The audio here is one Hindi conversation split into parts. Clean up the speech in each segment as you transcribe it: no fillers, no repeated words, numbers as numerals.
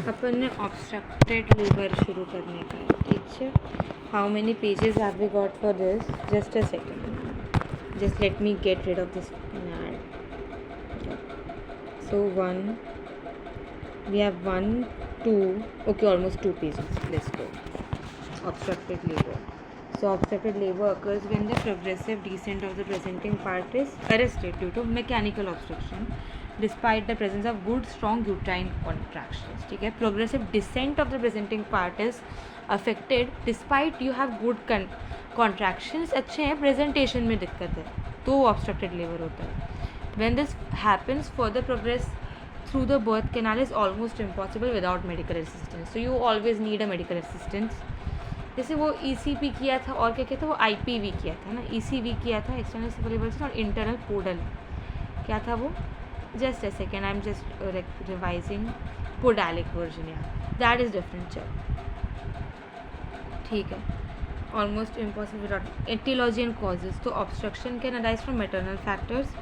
अपन ने ऑब्स्ट्रक्टेड लीवर शुरू करने का है, ठीक है. How many pages have we got for this? Just a second, just let me get rid of this. So we have 1, 2, okay, almost 2 pages. Let's go. Obstructed labor. So obstructed labor occurs when the progressive descent of the presenting part is arrested due to mechanical obstruction despite the presence of good strong uterine contractions. ठीक है, progressive descent of the presenting part is affected despite you have good contractions. अच्छे हैं, presentation में दिक्कत है तो obstructed labor होता है. When this happens, further progress through the birth canal is almost impossible without medical assistance. So you always need a medical assistance. जैसे वो ECP किया था और क्या किया था, वो IPV किया था ना. ECV किया था, एक्सटर्नल सिफिलिस, और इंटरनल पोडल क्या था वो? Just a second, I am just revising. Podalic version, या दैट इज़ डिफरेंट. चलो ठीक है. Almost impossible without aetiology and causes. तो obstruction can arise from maternal factors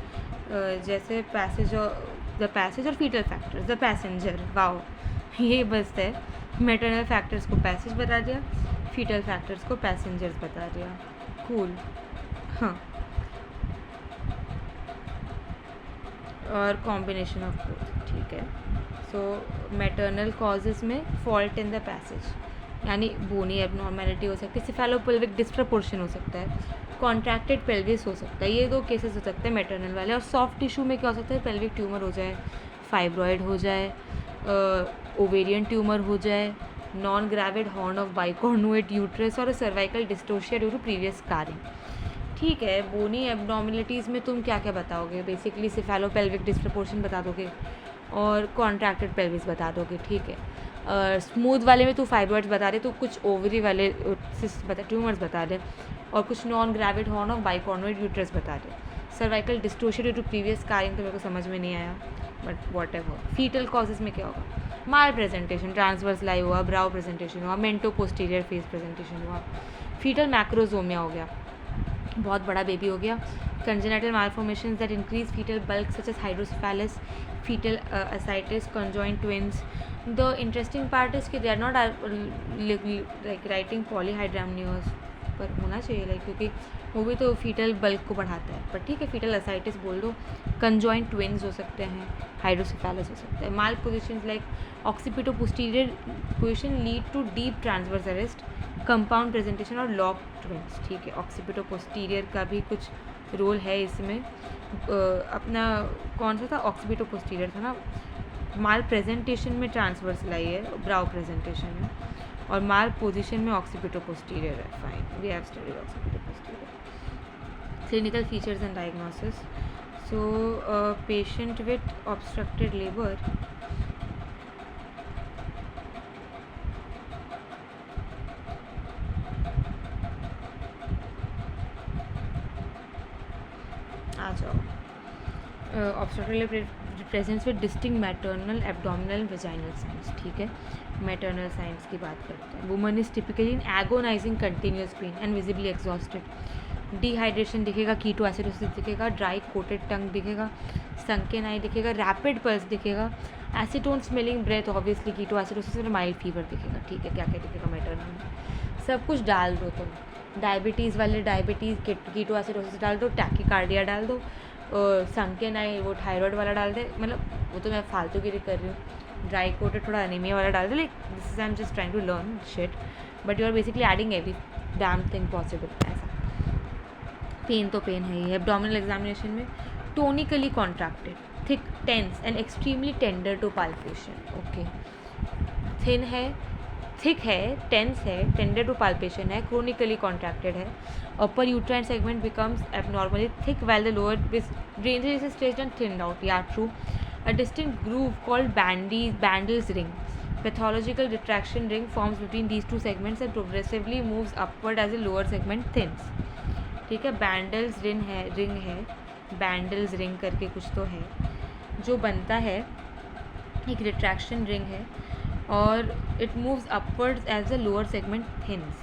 जैसे पैसेज और foetal factors. The passenger, wow ये बस है. मैटरनल फैक्टर्स को पैसेज बता दिया, फीटल फैक्टर्स को पैसेंजर्स बता दिया. कूल. हाँ, और कॉम्बिनेशन ऑफ बोथ. ठीक है. सो मैटरनल कॉजेज में फॉल्ट इन द पैसेज, यानी बोनी एबनॉर्मेलिटी हो सकती है, सिफेलोपेल्विक डिस्प्रपोर्शन हो सकता है, कॉन्ट्रैक्टेड पेल्विस हो सकता है. ये 2 केसेस हो सकते हैं मैटरनल वाले. और सॉफ्ट टिश्यू में क्या हो सकता है? पेल्विक ट्यूमर हो जाए, फाइब्रॉइड हो जाए, ओवेरियन ट्यूमर हो जाए, non gravid horn of bicornuate uterus और cervical dystocia due to previous scarring. ठीक है. बोनी एबनॉर्मेलिटीज़ में तुम क्या क्या बताओगे? बेसिकली सिफेलोपेल्विक डिस्प्रपोर्शन बता दोगे और कॉन्ट्रैक्टेड पेल्विस बता दोगे. ठीक है. स्मूथ वाले में तू फाइब्रॉइड्स बता रहे, तो कुछ ओवरी वाले सिस्ट बता, ट्यूमर्स बता दे, और कुछ non gravid horn of bicornuate uterus बता दे. Cervical dystocia due to previous scarring तो मेरे को समझ में नहीं आया, but whatever. Foetal causes में क्या होगा? माल प्रेजेंटेशन, ट्रांसवर्स लाई हुआ, ब्राउ प्रेजेंटेशन हुआ, मेंटो पोस्टीरियर फेस प्रेजेंटेशन हुआ. फीटल मैक्रोजोमिया हो गया, बहुत बड़ा बेबी हो गया. Congenital malformations that increase fetal bulk such as hydrocephalus, fetal ascites, conjoined twins. The interesting part is कि they are not like writing polyhydramnios पर होना चाहिए, क्योंकि वो भी तो फीटल बल्क को बढ़ाता है. पर ठीक है, फीटल असाइटिस बोल दो. कंजॉइंट ट्विन्स हो सकते हैं, हाइड्रोसेफेलस हो सकता है. Mal positions like occipito posterior position lead to deep transverse arrest, compound presentation और लॉक ट्विन्स. ठीक है. ऑक्सीपिटो पोस्टीरियर का भी कुछ रोल है इसमें. अपना कौन सा था? ऑक्सीपिटो पोस्टीरियर था ना. माल प्रेजेंटेशन में ट्रांसवर्स लाई है, ब्राउ प्रेजेंटेशन में, और माल पोजीशन में ऑक्सीपिटो पोस्टीरियर है. Fine, we have studied occipito posterior. Clinical features and diagnosis. So patient with obstructed labour आ जाओ. Obstructed labour presents with distinct maternal abdominal vaginal signs. ठीक है. मैटरनल साइंस की बात करते हैं. Woman is typically in agonising continuous pain and visibly exhausted. Dehydration दिखेगा, कीटो एसिडोसिस दिखेगा, ड्राई कोटेड टंग दिखेगा, संकेन आई दिखेगा, रैपिड पल्स दिखेगा, acetone smelling breath, obviously keto acidosis और माइल्ड फीवर दिखेगा. ठीक है. क्या क्या दिखेगा मैटरनल में? सब कुछ डाल दो तुम. डायबिटीज़ वाले डायबिटीज़, कीटो एसिडोसिस डाल दो, टैकीकार्डिया डाल दो, संकेन आई वो थायराइड वाला डाल दे. मतलब वो तो मैं फालतू गिरी कर रही हूँ. ड्राई कोटेड थोड़ा एनीमिया वाला डाल दे. Like this is I am just trying to learn shit, but you are basically adding every damn thing possible. ऐसा पेन तो पेन है ही. एब्डोमिनल एग्जामिनेशन में tonically contracted, thick, tense and extremely tender to palpation. Okay. Thin है, थिक है, टेंस है, टेंडर टू पाल्पेशन है, क्रोनिकली कॉन्ट्रैक्टेड है. upper uterine segment becomes abnormally thick while the lower drainage is stretched and thinned out. Yeah, true. A distinct groove called Bandel's ring, pathological retraction ring, forms between these two segments and progressively moves upward as the lower segment thins. ठीक है. Bandel's ring है, Bandel's ring करके कुछ तो है जो बनता है, एक रिट्रैक्शन रिंग है, और it moves upwards as the lower segment thins.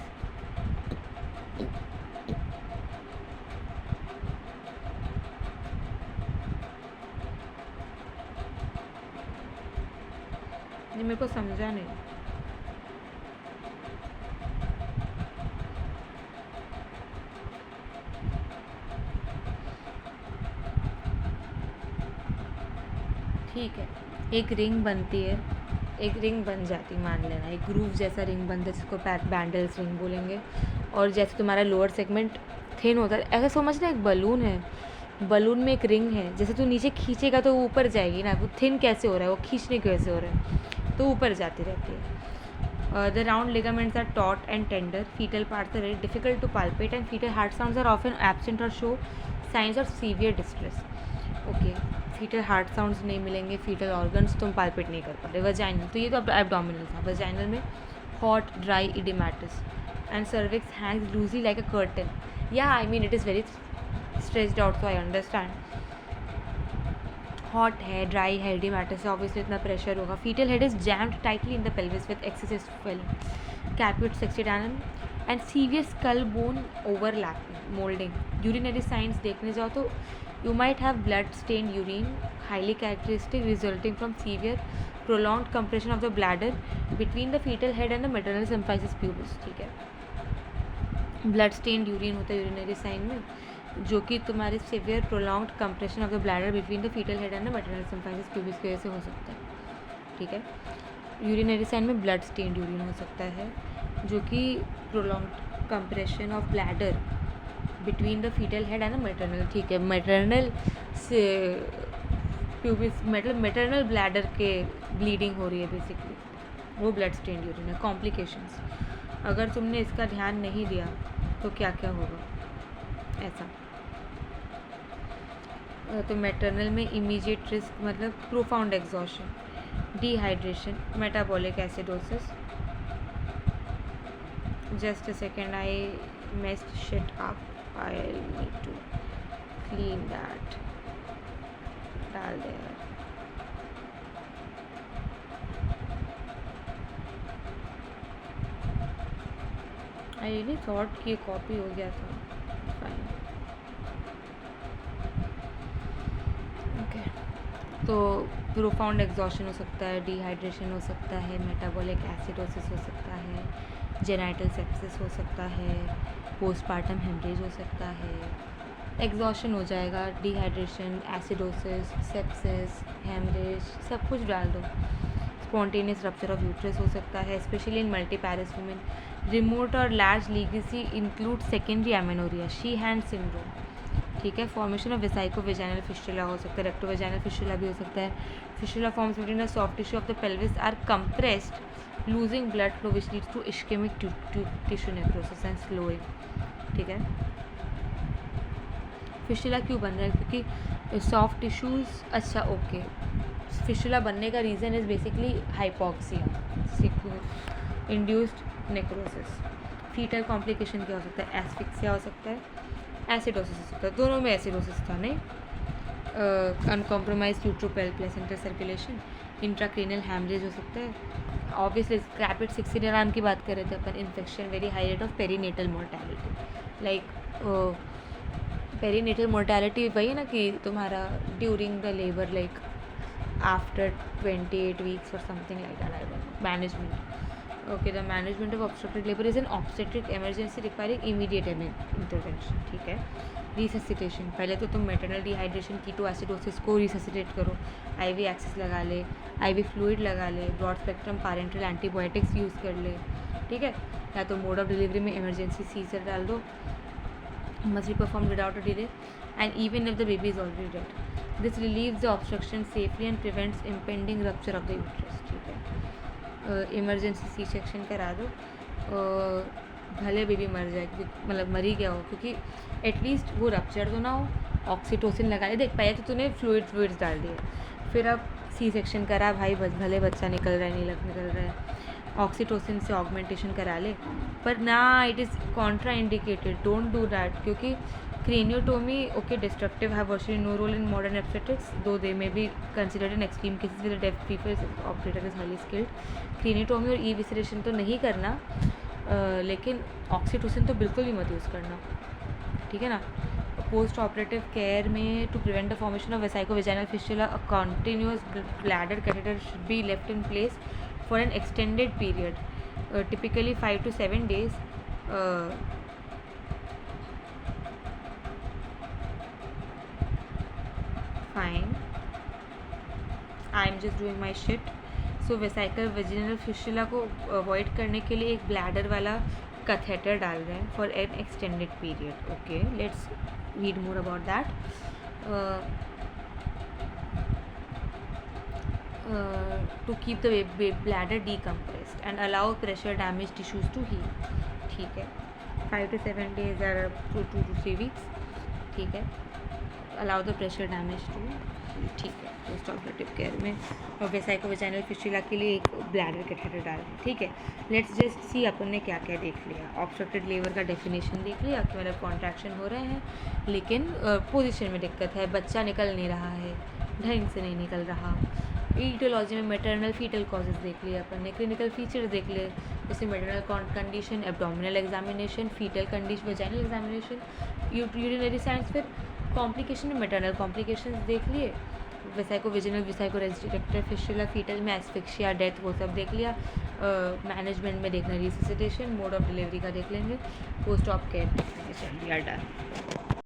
ये मेरे को समझा नहीं। ठीक है, एक रिंग बनती है, एक रिंग बन जाती, मान लेना एक ग्रूव जैसा रिंग बनता है जिसको बैंडल्स रिंग बोलेंगे। और जैसे तुम्हारा लोअर सेगमेंट थिन होता है, ऐसा समझना एक बलून है, बलून में एक रिंग है, जैसे तू नीचे खींचेगा तो वो ऊपर जाएगी ना, वो थिन कैसे हो रहा है, वो खींचने कैसे हो रहा है, तो ऊपर जाती रहती है। The round ligaments are taut and tender. Fetal parts are very difficult to palpate, and fetal heart sounds are often absent or show signs of severe distress. Okay, fetal heart sounds नहीं मिलेंगे, fetal organs तुम palpate नहीं कर पा रहे। Vaginal, तो ये तो abdominal था। Vaginal में hot, dry, edematous, and cervix hangs loosely like a curtain. Yeah, I mean it is very stretched out, so I understand. Hot है, ड्राई है, edematous है, ऑब्वियसली इतना प्रेशर होगा। Foetal head is jammed tightly in the pelvis with excessive swelling, caput succedaneum and severe skull bone overlapping, moulding. Urinary signs देखने जाओ तो you might have blood stained urine, highly characteristic resulting from severe prolonged compression of the bladder between the fetal head and the maternal symphysis pubis. ठीक है, ब्लड स्टेन्ड यूरिन होता है यूरिनरी साइन में, जो कि तुम्हारे severe prolonged compression of the bladder between the fetal head and the maternal symphysis pubis की वजह से हो सकता है। ठीक है, यूरिनरी साइन में ब्लड स्टेन्ड यूरिन हो सकता है, जो कि prolonged compression of bladder between the fetal head and the maternal. ठीक है, मैटरनल से प्यूबिस मतलब मैटरनल ब्लैडर के ब्लीडिंग हो रही है बेसिकली, वो ब्लड स्टेन्ड यूरिन है। कॉम्प्लिकेशंस, अगर तुमने इसका ध्यान नहीं दिया तो क्या क्या होगा ऐसा। तो मैटरनल में इमीडिएट रिस्क मतलब profound exhaustion, dehydration, metabolic acidosis. Just a second, I messed shit up, I need to clean that. डाल दे यार। आई रियली थॉट कि कॉपी हो गया था। Fine, okay. तो प्रोफाउंड एग्जॉशन हो सकता है, डिहाइड्रेशन हो सकता है, मेटाबॉलिक एसिडोसिस हो सकता है, जेनाइटल सेप्सिस हो सकता है, पोस्टपार्टम हेमरेज हो सकता है। एग्जॉशन हो जाएगा, डिहाइड्रेशन, एसिडोसिस, सेप्सिस, हेमरेज, सब कुछ डाल दो। स्पॉन्टेनियस रप्चर ऑफ यूट्रस हो सकता है, especially in multiparous women. Remote और large legacy include secondary amenorrhoea, Sheehan syndrome. ठीक है, formation of vesico vaginal fistula हो सकता है, रेक्टो वेजाइनल फिस्टुला भी हो सकता है। Fistula forms between the soft tissue of the pelvis are compressed, losing blood flow which leads to ischaemic tissue necrosis and sloughing. ठीक है, फिस्टुला क्यों बन रहा है? क्योंकि सॉफ्ट टिश्यूज़, अच्छा ओके, फिस्टुला बनने का reason is basically hypoxia induced necrosis. Fetal complication क्या हो सकता है? एस्फिक्सिया हो सकता है, एसिडोसिस हो सकता है, दोनों में एसिडोसिस था नहीं। Uncompromised utero placental circulation, intracranial haemorrhage हो सकता है। ऑब्वियसली रैपिड 16 नाम की बात कर रहे थे अपन, infection, very high rate of perinatal mortality. Like perinatal mortality वही है ना कि तुम्हारा during the labour, like after 28 weeks और something like that, I don't know. Management, okay, the management of obstetric labor is an obstetric emergency requiring immediate intervention. ठीक है, रिससिटेशन, पहले तो तुम मेटरनल डिहाइड्रेशन, कीटो एसिडोसिस को रिससिटेट करो, आईवी एक्सेस लगा ले, आईवी फ्लूइड लगा ले, broad spectrum parenteral antibiotics use कर ले। ठीक है, या तो मोड ऑफ डिलीवरी में इमरजेंसी सीजर डाल दो, must be performed without a delay, and even if the baby is already dead, this relieves the obstruction safely and prevents impending rupture of the uterus. ठीक है, इमरजेंसी सी सेक्शन करा दो, भले बेबी मर जाए, क्योंकि मतलब मर ही गया हो, क्योंकि एटलीस्ट वो रप्चर तो ना हो। ऑक्सीटोसिन लगा ले, देख पहले तो तूने फ्लूइड्स डाल दिए, फिर अब सी सेक्शन करा भाई, भले बच्चा निकल रहा है, नहीं निकल रहा है, ऑक्सीटोसिन से ऑगमेंटेशन करा ले, पर ना, it is contra indicated, don't do that, क्योंकि craniotomy okay destructive have virtually no role in modern obstetrics, though they may be considered in extreme cases with deaf people operator is highly skilled. Craniotomy और ईविसरेशन तो नहीं करना, लेकिन ऑक्सीटोसिन तो बिल्कुल भी मत यूज़ करना। ठीक है ना, पोस्ट ऑपरेटिव केयर में to prevent the formation of vesicovaginal fistula a continuous bladder catheter should be left in place for an extended period, typically 5 to 7 days. Fine, I am just doing my shit. So vesicle vaginal fistula को अवॉइड करने के लिए एक ब्लैडर वाला कैथेटर डाल रहे हैं for an extended period. Okay, let's read more about that. To keep the bladder decompressed and allow pressure damaged tissues to heal. ठीक है, 5 to 7 days or 2 to 3 weeks. ठीक है, allow the pressure damage to heal. ठीक है, पोस्ट ऑपरेटिव केयर में और वेसाइकोवेजाइनल फिस्टुला के लिए एक ब्लैडर कैथेटर डाल रहे हैं. ठीक है, लेट्स जस्ट सी अपन ने क्या क्या देख लिया. ऑब्स्ट्रक्टेड लीवर का डेफिनेशन देख लिया कि मतलब कॉन्ट्रैक्शन हो रहे हैं लेकिन पोजीशन में दिक्कत है, बच्चा निकल नहीं रहा है, ढंग से नहीं निकल रहा. ईटियोलॉजी में मैटरनल फीटल कॉजेज देख लिया अपन ने. क्लिनिकल फीचर्स देख लिए जैसे maternal condition, abdominal examination, fetal condition, vaginal examination, urinary signs. फिर कॉम्प्लिकेशन में मैटरनल कॉम्प्लिकेशंस देख लिए, वेसाइकोवेजिनल वेसाइकोरेस्ट्रिक्टेड फिस्टुला, फीटल में एस्फिक्सिया, डेथ, वो सब देख लिया. मैनेजमेंट में देखना रिससिटेशन, मोड ऑफ डिलीवरी का देख लेंगे, पोस्ट ऑप केयर देख लेंगे. चलिए, डन.